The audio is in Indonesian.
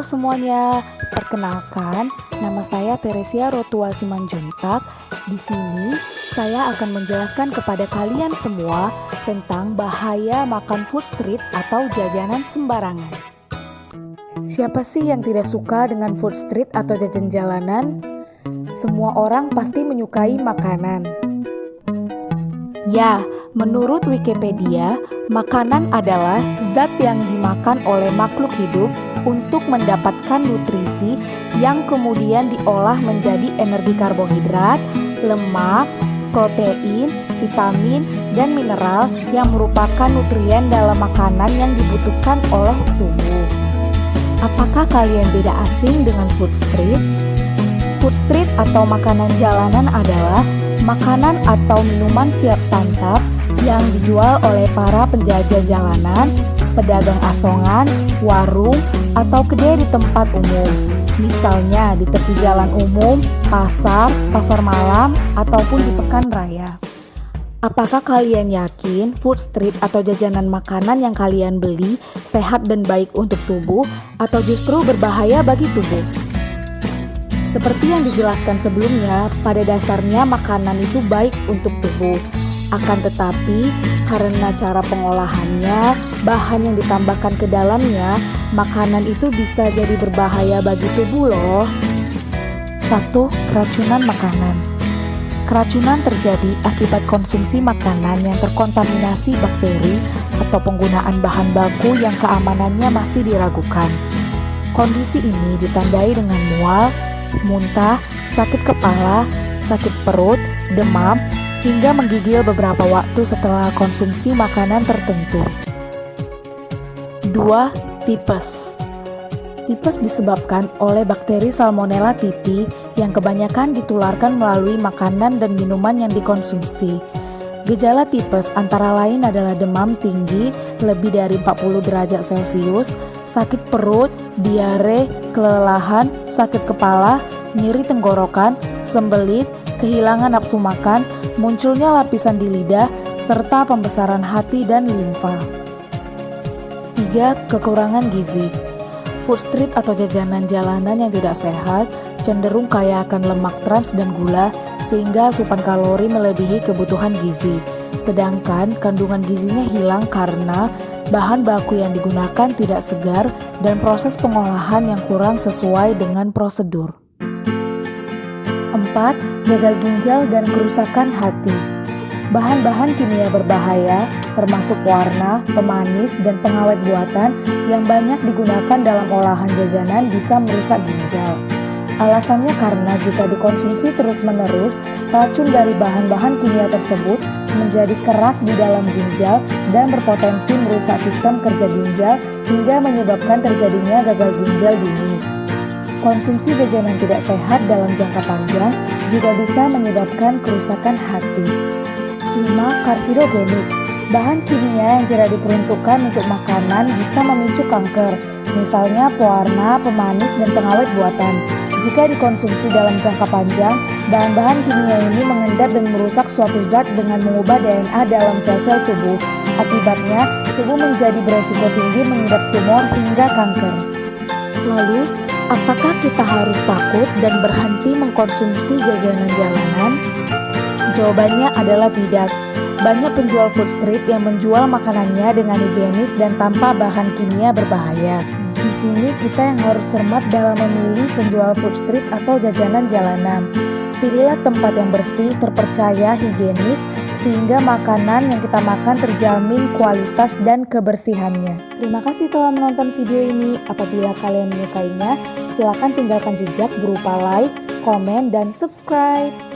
Halo semuanya, perkenalkan nama saya Teresia Rotua Simanjuntak. Di sini saya akan menjelaskan kepada kalian semua tentang bahaya makan food street atau jajanan sembarangan. Siapa sih yang tidak suka dengan food street atau jajan jalanan? Semua orang pasti menyukai makanan. Ya, menurut Wikipedia, makanan adalah zat yang dimakan oleh makhluk hidup untuk mendapatkan nutrisi yang kemudian diolah menjadi energi karbohidrat, lemak, protein, vitamin, dan mineral yang merupakan nutrien dalam makanan yang dibutuhkan oleh tubuh. Apakah kalian tidak asing dengan food street? Food street atau makanan jalanan adalah makanan atau minuman siap santap yang dijual oleh para penjajah jalanan, pedagang asongan, warung, atau kedai di tempat umum. Misalnya di tepi jalan umum, pasar, pasar malam, ataupun di pekan raya. Apakah kalian yakin food street atau jajanan makanan yang kalian beli sehat dan baik untuk tubuh atau justru berbahaya bagi tubuh? Seperti yang dijelaskan sebelumnya, pada dasarnya makanan itu baik untuk tubuh. Akan tetapi, karena cara pengolahannya, bahan yang ditambahkan ke dalamnya, makanan itu bisa jadi berbahaya bagi tubuh loh. 1. Keracunan makanan. Keracunan terjadi akibat konsumsi makanan yang terkontaminasi bakteri atau penggunaan bahan baku yang keamanannya masih diragukan. Kondisi ini ditandai dengan mual, muntah, sakit kepala, sakit perut, demam, hingga menggigil beberapa waktu setelah konsumsi makanan tertentu. 2. Tipes. Tipes disebabkan oleh bakteri Salmonella typhi yang kebanyakan ditularkan melalui makanan dan minuman yang dikonsumsi. Gejala tipes antara lain adalah demam tinggi lebih dari 40 derajat Celcius, sakit perut, diare, kelelahan, sakit kepala, nyeri tenggorokan, sembelit, kehilangan nafsu makan, munculnya lapisan di lidah, serta pembesaran hati dan limfa. 3. Kekurangan gizi. Food street atau jajanan jalanan yang tidak sehat cenderung kaya akan lemak trans dan gula sehingga asupan kalori melebihi kebutuhan gizi. Sedangkan kandungan gizinya hilang karena bahan baku yang digunakan tidak segar dan proses pengolahan yang kurang sesuai dengan prosedur. 4. Gagal ginjal dan kerusakan hati. Bahan-bahan kimia berbahaya termasuk warna, pemanis, dan pengawet buatan yang banyak digunakan dalam olahan jajanan bisa merusak ginjal. Alasannya karena jika dikonsumsi terus-menerus, racun dari bahan-bahan kimia tersebut menjadi kerak di dalam ginjal dan berpotensi merusak sistem kerja ginjal hingga menyebabkan terjadinya gagal ginjal dini. Konsumsi jajanan tidak sehat dalam jangka panjang juga bisa menyebabkan kerusakan hati. 5. Karsinogenik. Bahan kimia yang tidak diperuntukkan untuk makanan bisa memicu kanker, misalnya pewarna, pemanis, dan pengawet buatan. Jika dikonsumsi dalam jangka panjang, bahan-bahan kimia ini mengendap dan merusak suatu zat dengan mengubah DNA dalam sel-sel tubuh. Akibatnya, tubuh menjadi beresiko tinggi mengidap tumor hingga kanker. Lalu, apakah kita harus takut dan berhenti mengkonsumsi jajanan jalanan? Jawabannya adalah tidak. Banyak penjual food street yang menjual makanannya dengan higienis dan tanpa bahan kimia berbahaya. Di sini kita yang harus cermat dalam memilih penjual food street atau jajanan jalanan. Pilihlah tempat yang bersih, terpercaya, higienis, sehingga makanan yang kita makan terjamin kualitas dan kebersihannya. Terima kasih telah menonton video ini. Apabila kalian menyukainya, silakan tinggalkan jejak berupa like, komen, dan subscribe.